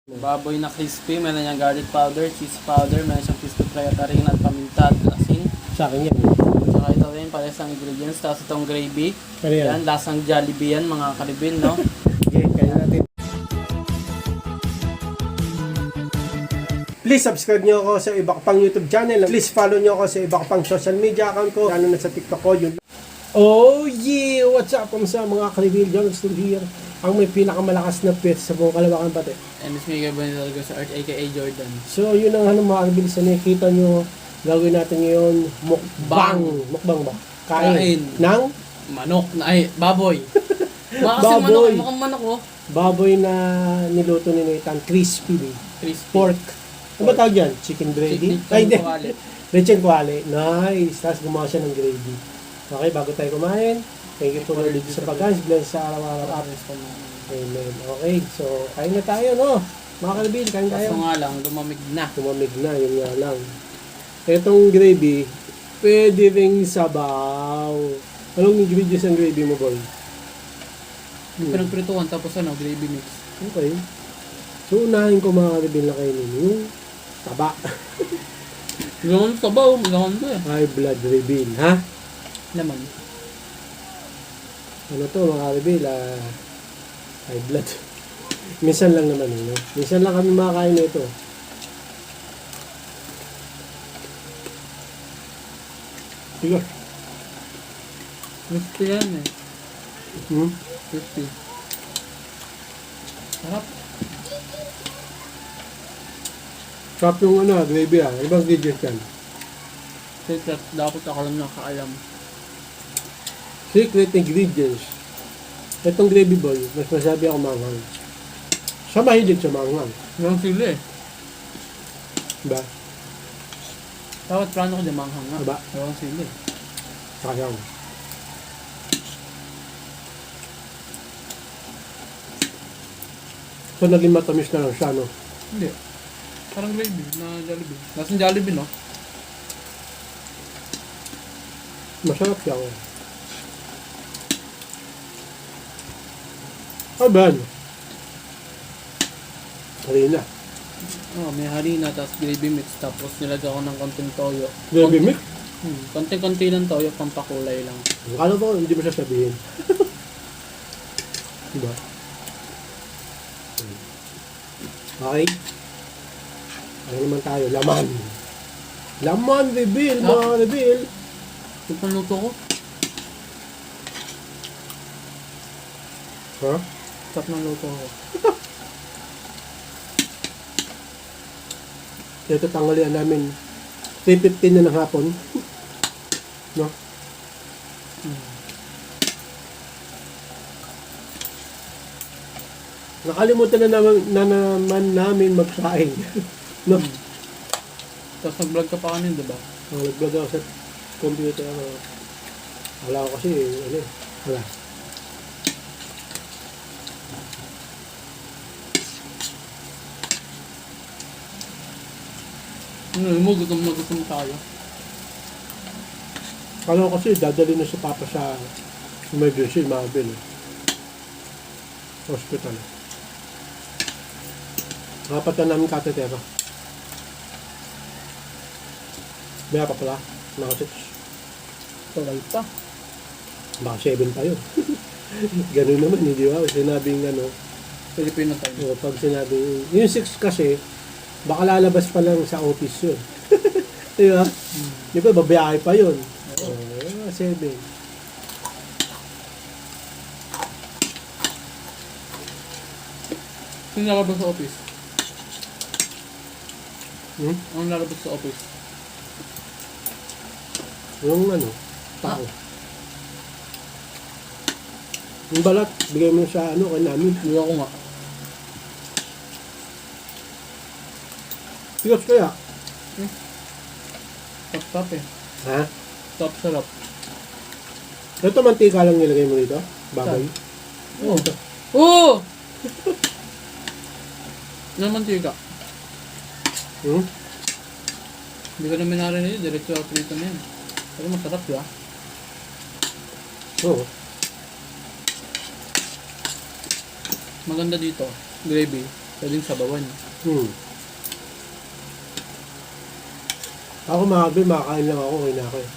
Baboy na crispy, meron niyang garlic powder, cheese powder, meron siyang crispy fry at harina at paminta at asin. Sa akin yan. Saka ito rin, pares ang ingredients. Tapos itong gravy. Ano yan? Yan, lasang Jollibee yan, mga karibin, no? Okay, kaya natin. Please subscribe nyo ako sa iba ko pang YouTube channel. Please follow nyo ako sa iba ko pang social media account ko. Lalo na sa TikTok ko. Yun. Oh yeah! What's up? Kamusta mga ka-reveal? John still here. Ang may pinakamalakas na pet sa buong Kalawakan pati. And it's me, Gabriel Hidalgo sa Art, aka Jordan. So yun ang mga ka-reveal sa nakikita nyo. Gagawin natin ngayon mukbang. Mukbang ba? Kain. Nang? Manok na, ay, baboy. Baka kasi Baboy. manok, mukhang manok, oh. Baboy na niluto ni Nathan. Crispy. Crispy. Pork. Ano ba tawag yan? Chicken gravy? Chicken Hindi. kuwalit. Lechon kuwali. Nice. Tapos gumawa siya ng gravy. Okay, bago tayo kumain, thank you for the sa pag-guys. Bless sa araw-araw. Amen. Okay, so kain na tayo, no? Mga kalibin, kain tayo. Kaso nga lang, lumamig na. Tumamig na, yun nga lang. Itong gravy, pwede ring sabaw. Anong ingredients ang gravy mo, boy? Pinagprituhan, tapos ano, gravy mix. Okay. So, unahin ko mga kalibin na kainin yung taba. Laman sa baw, laman to eh. High blood reveal, ha? Laman. Ano to mga kalibin? High blood. Minsan lang naman, no? Minsan lang kami makakain nito. Sige. Crispy yan eh. Hmm? Crispy. Sarap. Sarap yung gravy ah. Ibang ingredients yan. Secret, dapat ako lang nakaalam. Secret ingredients. Itong gravy boy, mas masabi ako manghang. Siya mahilig sa manghang. Walang sili eh. Diba? Dapat plano ko din manghang nga. Diba? Walang sili. Sayang. So naging matamis na lang siya, no? Hindi. Parang gravy na Jollibee. Lasang Jollibee, no? Masarap siya. Oh. Ay ba? Harina. Oh, may harina, tapos gravy mix, tapos nilagyan ko ng konting toyo. Gravy mix? Konting-konti lang toyo, pampakulay lang. Akala ko hindi mo siya sabihin. Diba? Okay. Ano naman tayo? Laman. Laman, reveal, mga reveal. Ito pang luto ko. Huh? Sarap ng luto ko. Ito tanghalian namin. 3:15 na ng hapon. No? Nakalimutan na naman namin magsaing. No? Tapos nag-vlog ka pa kanin, diba? Nag-vlog ako sa computer. Wala ko kasi, wala. Gutom na gutom tayo. Kala ko kasi dadali na si Papa sa emergency, Mabel. Hospital. Dapat na namin katetero. Baya pa pala. Naka 6. Tuloy pa. Baka 7 pa yun. Ganun naman, hindi ba? Sinabing Filipino tayo. pag sinabing, yung 6 kasi, baka lalabas pa lang sa office yun. Di ba? Di ba, babiyahe pa yun. 7. Sino lalabas sa office? Anong lalabas sa office? Yung tao. Yung balat, bigay mo sa kay namin. Hindi ako nga. Tigas kaya? Tap-tap eh. Ha? Top sarap. Ito mantika lang nilagay mo dito? Baboy? Oo. Oo! Naman tiga. Hindi ko naman narinig. Diretso ako dito na yan. Pero masarap diba? Oo. Maganda dito. Gravy. Pwedeng sabawan. Ako mga Alvin, makakain lang ako, okay na ako eh.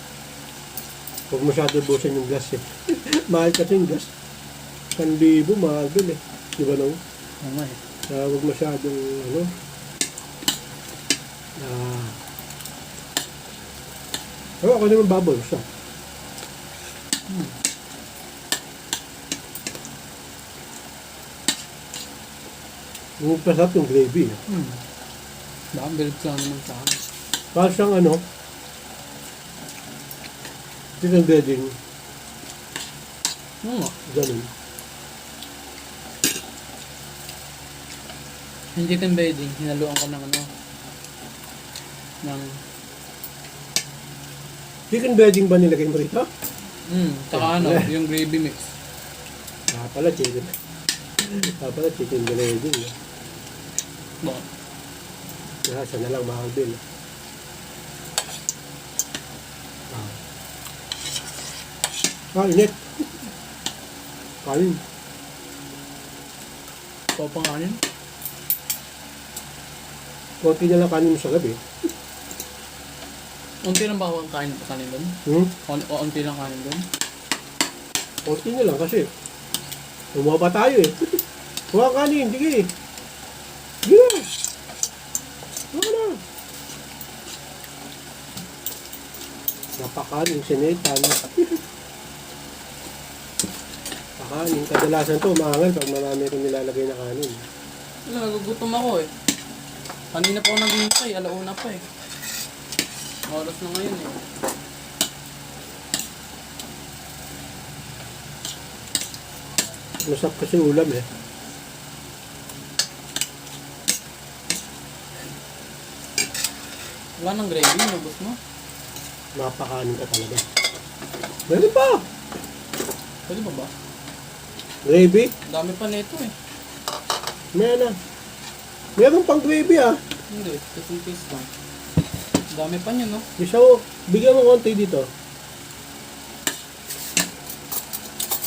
Huwag masyado busan yung gas eh. Mahal kasi yung gas. 1,000 mga Alvin eh. Di ba no? Oo nga eh. Kaya huwag masyadong ano. Pero ako naman baboy siya. Yung pasap yung gravy eh. Baka bilib lang naman sa akin. Parang siyang ano, chicken breading, Oo nga. ganun. Yung chicken bedding, hinaluan ko ng ano. Ng... Chicken breading ba nilagay mo rito? Tsaka ano, yung gravy mix. Pala chicken. Pala chicken breading. Eh. Bakit? Siya na lang mahal din. Init. Kain. Papanganin? Konti na lang kanin mo sa gabi. Unti lang ba ako kain doon? Unti lang kanin doon? Konti na lang kasi. Umuha pa tayo eh. Huwag kanin, sige. Sige na. Huwag na. Napakanin, sinetan. Kanin, kadalasan to, maangal pag marami rin nilalagay na kanin. Wala, nagugutom ako eh. Kanina pa ako naghihintay, alauna pa eh. Oras na ngayon eh. Masap kasi ulam eh. Wala nang gravy, nabos mo. Napakanin ka talaga. Meron pa! Pwede ba ba? Gravy? Dami pa nito eh. Meron na. Meron pang gravy ah. Hindi, just in case lang. Dami pa niyo no? Isa ko, bigyan mo konti dito.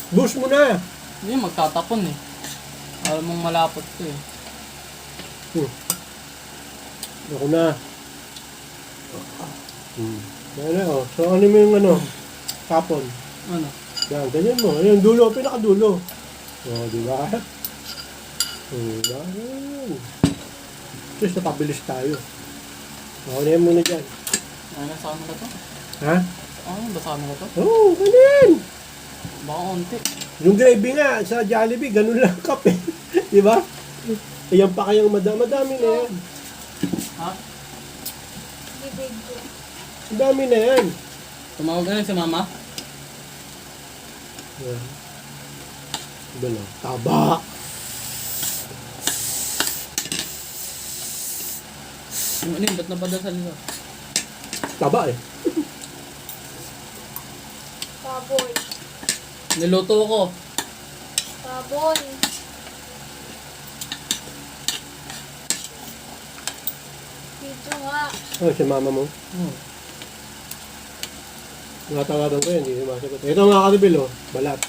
Boost mo na. Hindi, magtatapon eh. Alam mong malapot to eh. Ako na. Yan na oh. So ano mo yung ano? Tapon. Ano? Yan, ganyan mo. Ayun, dulo, pinakadulo. Oh, di ba? Yan. Just napabilis tayo. Ano yan muna dyan. Ay, nasaan mo ka to? Ha? Ay, basaan mo ka to? Oo, oh, ganyan. Baka onti. Yung gravy nga, sa Jollibee, ganun lang cup eh. Di ba? Ayan pa kayang madami na yan. Ha? Ang dami na yan. Tumawag ka na si mama? Yan. Diba lang? Taba. Yung ano yun, ba't napadasal nila? Taba eh. Baboy. Niluto ko. Baboy. Video nga. Oh, si mama mo. Natawagan ko yan, hindi sumasagot. Ito mga karibil oh, balat.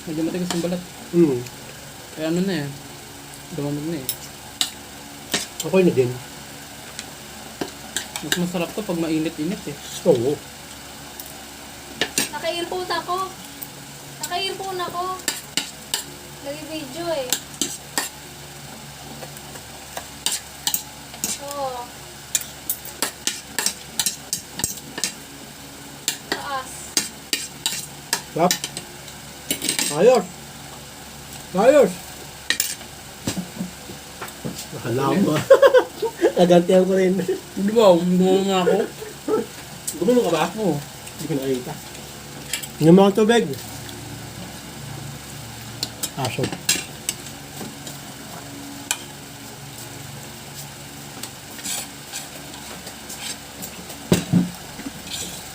Medyo matigas yung balat. Kaya ano na eh. Dumamag na eh. Okay na din. Mas masarap to pag mainit-init eh. Oo. Naka-earphone ako. Naka-earphone ako. Nag-video eh. Oo. Taas. Tap. Ayos. Ayos. Nakalama. Nagantihan ko rin. Di ba? Gumawa nga ako. Gumano ka ba? Oo. Hindi ko nakita. Yung mga tubig. Aso.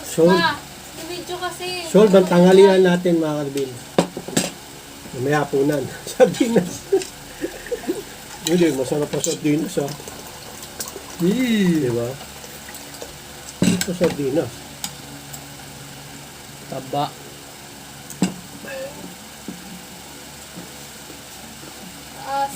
Sol, Ma, i-video kasi. Sol, bantangalian natin mga karbin. May hapunan. Sardinas. Hindi, masarap pa sardinas ah. Diba? Ito sardinas. Taba. Taas.